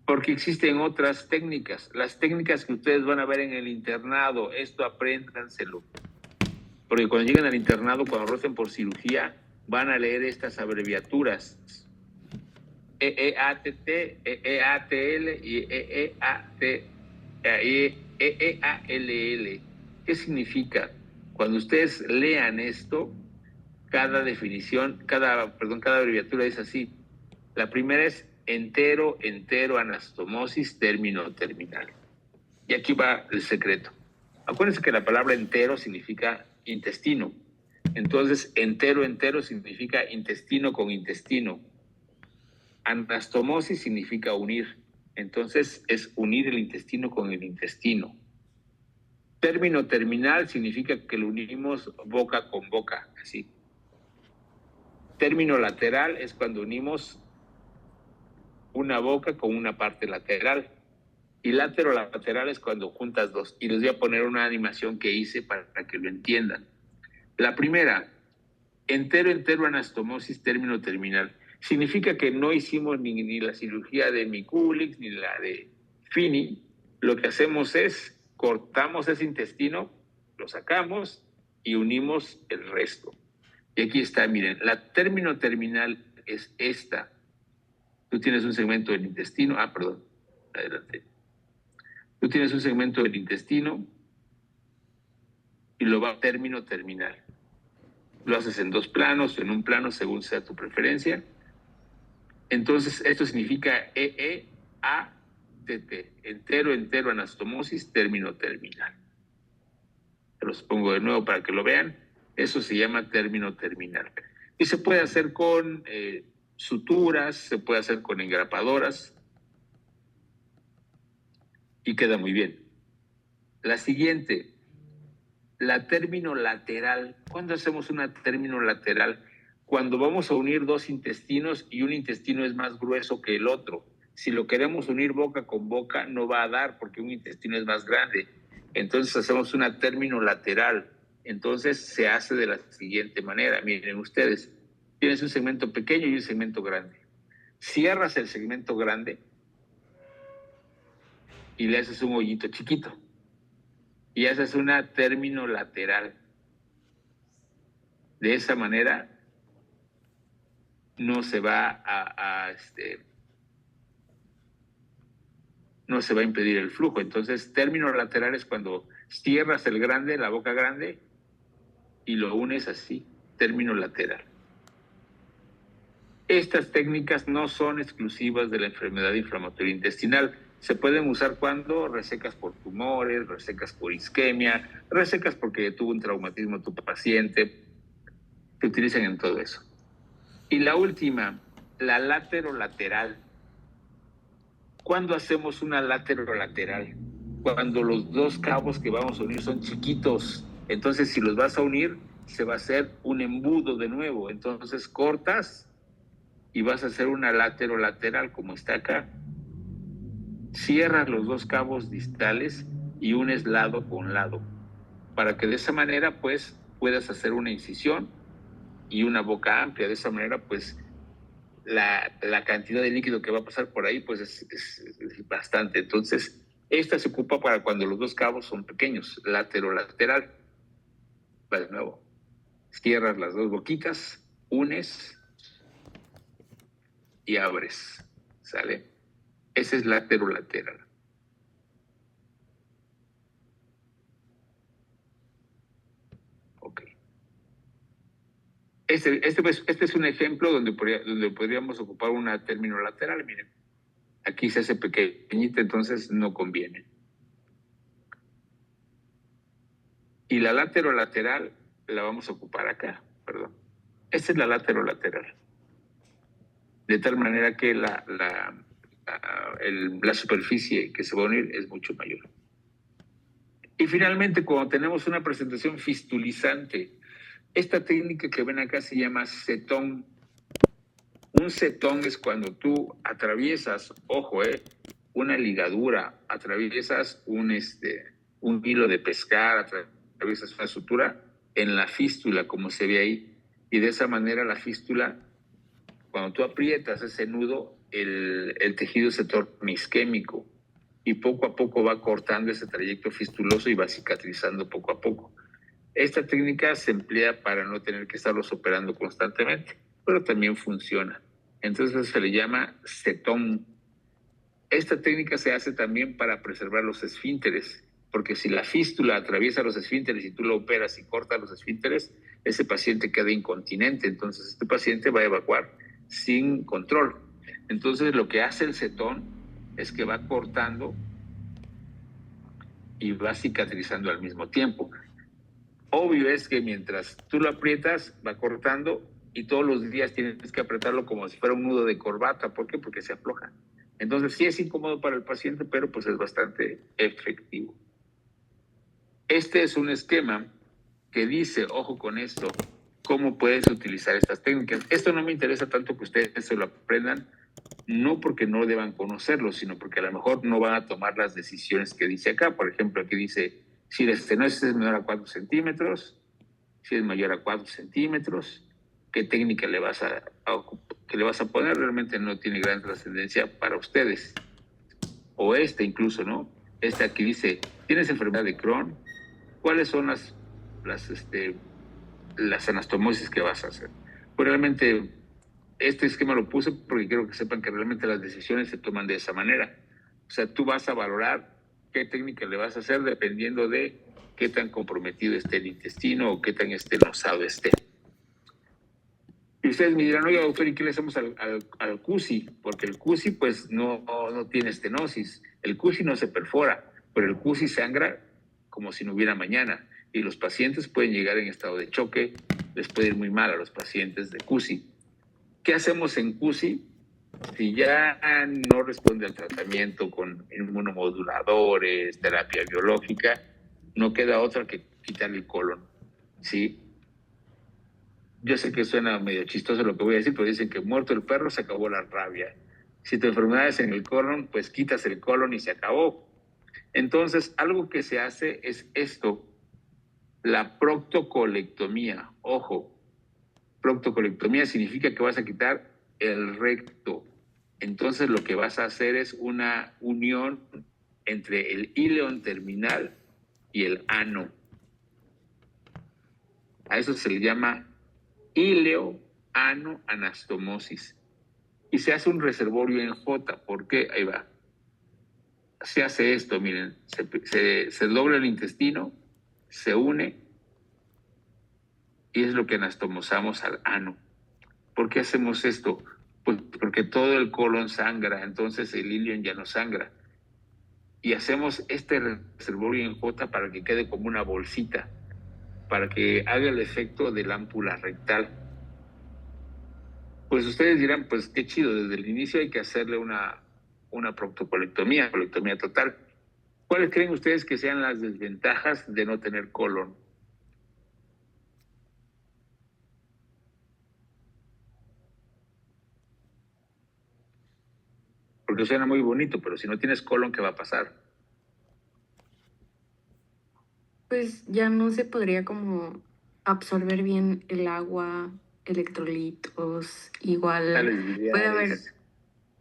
Porque existen otras técnicas. Las técnicas que ustedes van a ver en el internado, esto apréndanselo. Porque cuando lleguen al internado, cuando rocen por cirugía, van a leer estas abreviaturas. EEATT, EEATL y EEALL. ¿Qué significa?
Cuando ustedes lean esto, cada definición, cada abreviatura es así. La primera es entero, anastomosis, término terminal. Y aquí va el secreto. Acuérdense que la palabra entero significa intestino. Entonces, entero significa intestino con intestino. Anastomosis significa unir. Entonces, es unir el intestino con el intestino. Término terminal significa que lo unimos boca con boca, así. Término lateral es cuando unimos una boca con una parte lateral. Y lateral es cuando juntas dos. Y les voy a poner una animación que hice para que lo entiendan. La primera, entero, anastomosis, término terminal. Significa que no hicimos ni la cirugía de Mikulicz ni la de Fini. Lo que hacemos es cortamos ese intestino, lo sacamos y unimos el resto. Y aquí está, miren, la término terminal es esta. Tú tienes un segmento del intestino. Perdón, adelante. Tú tienes un segmento del intestino y lo va a término terminal. Lo haces en dos planos, en un plano, según sea tu preferencia. Entonces, esto significa EEATT, entero, anastomosis, término terminal. Se los pongo de nuevo para que lo vean. Eso se llama término terminal. Y se puede hacer con suturas, se puede hacer con engrapadoras y queda muy bien. La siguiente, la término lateral. ¿Cuándo hacemos una término lateral? Cuando vamos a unir dos intestinos y un intestino es más grueso que el otro. Si lo queremos unir boca con boca, no va a dar porque un intestino es más grande. Entonces hacemos una término lateral. Entonces se hace de la siguiente manera. Miren ustedes, tienes un segmento pequeño y un segmento grande. Cierras el segmento grande y le haces un hoyito chiquito. Y haces una término lateral. De esa manera no se va no se va a impedir el flujo. Entonces, término lateral es cuando cierras el grande, la boca grande, y lo unes así, término lateral. Estas técnicas no son exclusivas de la enfermedad inflamatoria intestinal. Se pueden usar cuando resecas por tumores, resecas por isquemia, resecas porque tuvo un traumatismo tu paciente. Se utilizan en todo eso. Y la última, la laterolateral. ¿Cuándo hacemos una laterolateral? Cuando los dos cabos que vamos a unir son chiquitos. Entonces, si los vas a unir, se va a hacer un embudo de nuevo. Entonces, cortas y vas a hacer una laterolateral como está acá. Cierras los dos cabos distales y unes lado con lado, para que de esa manera, pues, puedas hacer una incisión y una boca amplia. De esa manera, pues, la cantidad de líquido que va a pasar por ahí, pues, es bastante. Entonces, esta se ocupa para cuando los dos cabos son pequeños, lateral. Va de nuevo. Cierras las dos boquitas, unes y abres. ¿Sale? Ese es lateral. Ok. Este es un ejemplo donde podríamos ocupar una término lateral. Miren, aquí se hace pequeñita, entonces no conviene. Y la lateral la vamos a ocupar acá, perdón. Esta es la lateral. De tal manera que la superficie que se va a unir es mucho mayor. Y finalmente, cuando tenemos una presentación fistulizante, esta técnica que ven acá se llama setón. Un setón es cuando tú atraviesas, ojo, una ligadura, atraviesas un hilo de pescar, atraviesas una sutura en la fístula, como se ve ahí. Y de esa manera la fístula, cuando tú aprietas ese nudo, el tejido se torna isquémico y poco a poco va cortando ese trayecto fistuloso y va cicatrizando poco a poco. Esta técnica se emplea para no tener que estarlos operando constantemente, pero también funciona. Entonces se le llama setón. Esta técnica se hace también para preservar los esfínteres. porque si la fístula atraviesa los esfínteres y tú lo operas y cortas los esfínteres, ese paciente queda incontinente, entonces este paciente va a evacuar sin control. Entonces lo que hace el cetón es que va cortando y va cicatrizando al mismo tiempo. Obvio es que mientras tú lo aprietas, va cortando y todos los días tienes que apretarlo como si fuera un nudo de corbata. ¿Por qué? Porque se afloja. Entonces sí es incómodo para el paciente, pero pues es bastante efectivo. Este es un esquema que dice, ojo con esto, cómo puedes utilizar estas técnicas. Esto no me interesa tanto que ustedes se lo aprendan, no porque no deban conocerlo, sino porque a lo mejor no van a tomar las decisiones que dice acá. Por ejemplo, aquí dice, si la estenosis es menor a 4 centímetros, si es mayor a 4 centímetros, qué técnica le vas a poner, realmente no tiene gran trascendencia para ustedes. O incluso, ¿no? Aquí dice, ¿tienes enfermedad de Crohn? ¿Cuáles son las anastomosis que vas a hacer? Pues realmente este esquema lo puse porque quiero que sepan que realmente las decisiones se toman de esa manera. O sea, tú vas a valorar qué técnica le vas a hacer dependiendo de qué tan comprometido esté el intestino o qué tan estenosado esté. Y ustedes me dirán, oye, doctor, ¿y qué le hacemos al CUSI? Porque el CUSI pues no tiene estenosis. El CUSI no se perfora, pero el CUSI sangra como si no hubiera mañana. Y los pacientes pueden llegar en estado de choque, les puede ir muy mal a los pacientes de CUSI. ¿Qué hacemos en CUSI? Si ya no responde al tratamiento con inmunomoduladores, terapia biológica, no queda otra que quitar el colon, ¿sí? Yo sé que suena medio chistoso lo que voy a decir, pero dicen que muerto el perro se acabó la rabia. Si tu enfermedad es en el colon, pues quitas el colon y se acabó. Entonces, algo que se hace es esto, la proctocolectomía. Ojo, proctocolectomía significa que vas a quitar el recto. Entonces, lo que vas a hacer es una unión entre el íleon terminal y el ano. A eso se le llama ileo-ano-anastomosis. Y se hace un reservorio en J. ¿Por qué? Ahí va. Se hace esto, miren. Se dobla el intestino, se une, y es lo que anastomosamos al ano. ¿Por qué hacemos esto? Pues porque todo el colon sangra, entonces el ilion ya no sangra. Y hacemos este reservorio en J para que quede como una bolsita, para que haga el efecto de la ámpula rectal. Pues ustedes dirán, pues qué chido, desde el inicio hay que hacerle una proctocolectomía, colectomía total. ¿Cuáles creen ustedes que sean las desventajas de no tener colon? Porque suena muy bonito, pero si no tienes colon, ¿qué va a pasar?
Pues ya no se podría como absorber bien el agua, electrolitos, igual
Sales
puede haber
biliares.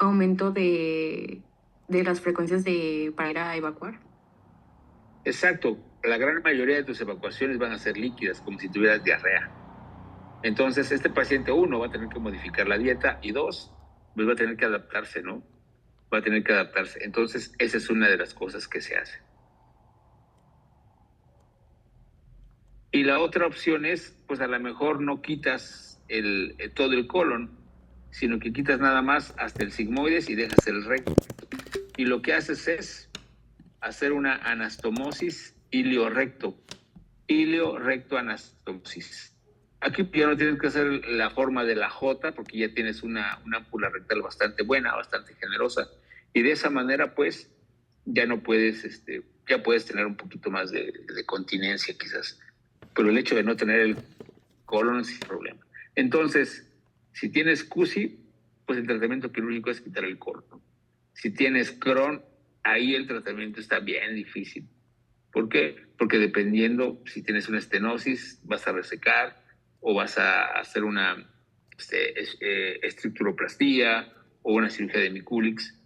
aumento de las frecuencias para ir a evacuar.
Exacto, la gran mayoría de tus evacuaciones van a ser líquidas, como si tuvieras diarrea. Entonces, este paciente, uno, va a tener que modificar la dieta, y dos, pues va a tener que adaptarse, ¿no? Va a tener que adaptarse. Entonces, esa es una de las cosas que se hace. Y la otra opción es, pues a lo mejor no quitas todo el colon, sino que quitas nada más hasta el sigmoides y dejas el recto. Y lo que haces es hacer una anastomosis ilio-recto anastomosis. Aquí ya no tienes que hacer la forma de la J, porque ya tienes una ámpula rectal bastante buena, bastante generosa. Y de esa manera, pues, ya no puedes, ya puedes tener un poquito más de continencia quizás. Pero el hecho de no tener el colon es sin problema. Entonces, si tienes CUSI, pues el tratamiento quirúrgico es quitar el colon. Si tienes Crohn, ahí el tratamiento está bien difícil. ¿Por qué? Porque dependiendo si tienes una estenosis, vas a resecar o vas a hacer una estructuroplastía o una cirugía de Miculix.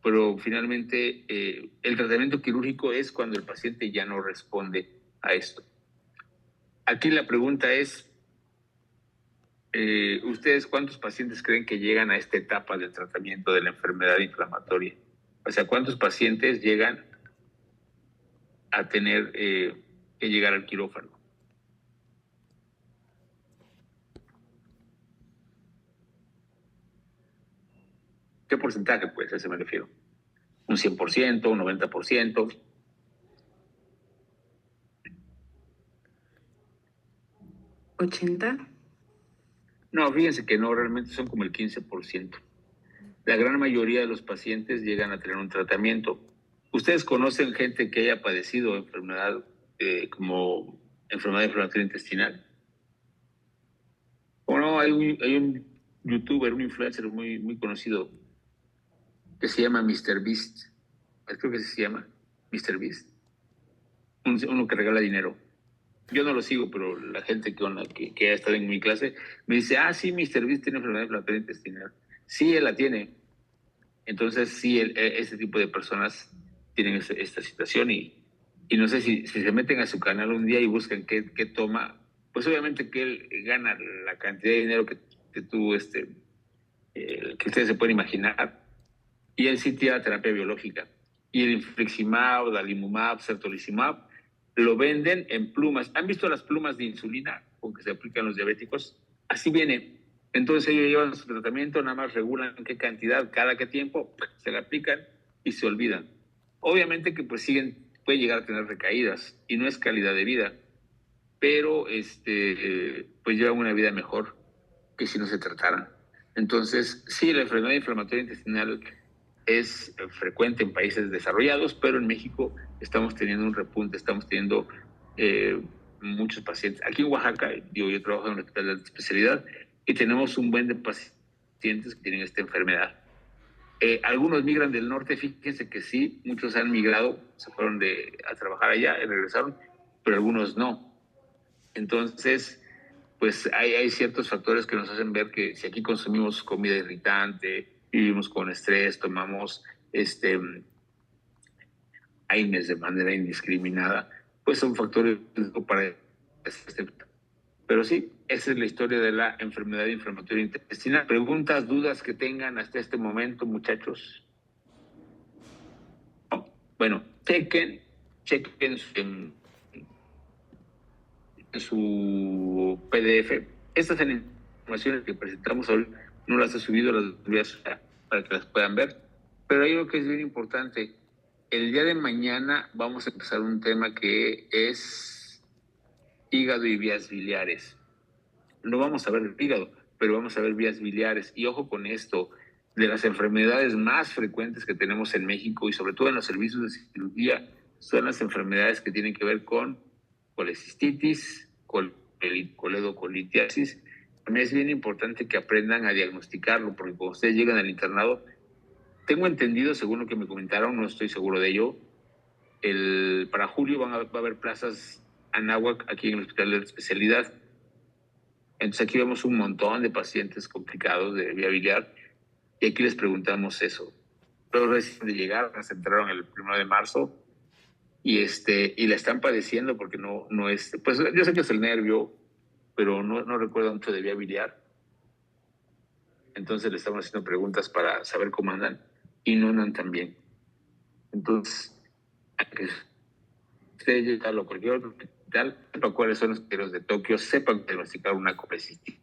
Pero finalmente el tratamiento quirúrgico es cuando el paciente ya no responde a esto. Aquí la pregunta es, ¿ustedes cuántos pacientes creen que llegan a esta etapa del tratamiento de la enfermedad inflamatoria? O sea, ¿cuántos pacientes llegan a tener que llegar al quirófano. ¿Qué porcentaje? Pues a eso me refiero. ¿Un 100%, un 90%?
¿80?
No, fíjense que no, realmente son como el 15%. La gran mayoría de los pacientes llegan a tener un tratamiento. ¿Ustedes conocen gente que haya padecido enfermedad como enfermedad inflamatoria intestinal? O no, hay un youtuber, un influencer muy conocido que se llama MrBeast. Creo que se llama MrBeast. Uno que regala dinero. Yo no lo sigo, pero la gente que ha estado en mi clase me dice, sí, MrBeast tiene enfermedad inflamatoria intestinal. Sí, él la tiene. Entonces, sí, ese tipo de personas tienen esta situación y no sé si se meten a su canal un día y buscan qué toma, pues obviamente que él gana la cantidad de dinero que tú, que ustedes se pueden imaginar. Y él sí tira terapia biológica. Y el infliximab, dalimumab, certolizumab, lo venden en plumas. ¿Han visto las plumas de insulina con que se aplican los diabéticos? Así viene. Entonces ellos llevan su tratamiento, nada más regulan qué cantidad, cada qué tiempo, se la aplican y se olvidan. Obviamente que pues pueden llegar a tener recaídas y no es calidad de vida, pero pues llevan una vida mejor que si no se trataran. Entonces, sí, la enfermedad inflamatoria intestinal es frecuente en países desarrollados, pero en México estamos teniendo un repunte, estamos teniendo muchos pacientes. Aquí en Oaxaca, yo trabajo en un hospital de especialidad y tenemos un buen de pacientes que tienen esta enfermedad. Algunos migran del norte, fíjense que sí, muchos han migrado, se fueron a trabajar allá y regresaron, pero algunos no. Entonces, pues hay ciertos factores que nos hacen ver que si aquí consumimos comida irritante, vivimos con estrés, tomamos AINES de manera indiscriminada, pues son factores para pero sí, esa es la historia de la enfermedad inflamatoria intestinal. ¿Preguntas, dudas que tengan hasta este momento, muchachos? No. Bueno, chequen en su PDF. Estas informaciones que presentamos hoy no las he subido, las voy a subir para que las puedan ver. Pero hay algo que es bien importante. El día de mañana vamos a empezar un tema que es hígado y vías biliares. No vamos a ver el hígado, pero vamos a ver vías biliares. Y ojo con esto, de las enfermedades más frecuentes que tenemos en México y sobre todo en los servicios de cirugía, son las enfermedades que tienen que ver con colecistitis, coledocolitiasis. También es bien importante que aprendan a diagnosticarlo, porque cuando ustedes llegan al internado, tengo entendido, según lo que me comentaron, no estoy seguro de ello, para julio va a haber plazas Anáhuac aquí en el hospital de especialidad. Entonces aquí vemos un montón de pacientes complicados de vía biliar y aquí les preguntamos eso. Pero recién de llegar, se enteraron el 1 de marzo y la están padeciendo porque no es, pues yo sé que es el nervio, pero no recuerdo mucho de vía biliar. Entonces le estamos haciendo preguntas para saber cómo andan y no andan tan bien. Entonces, que usted tal o cualquier otro hospital, sepa cuáles son los criterios de Tokio, sepan diagnosticar una colecistitis.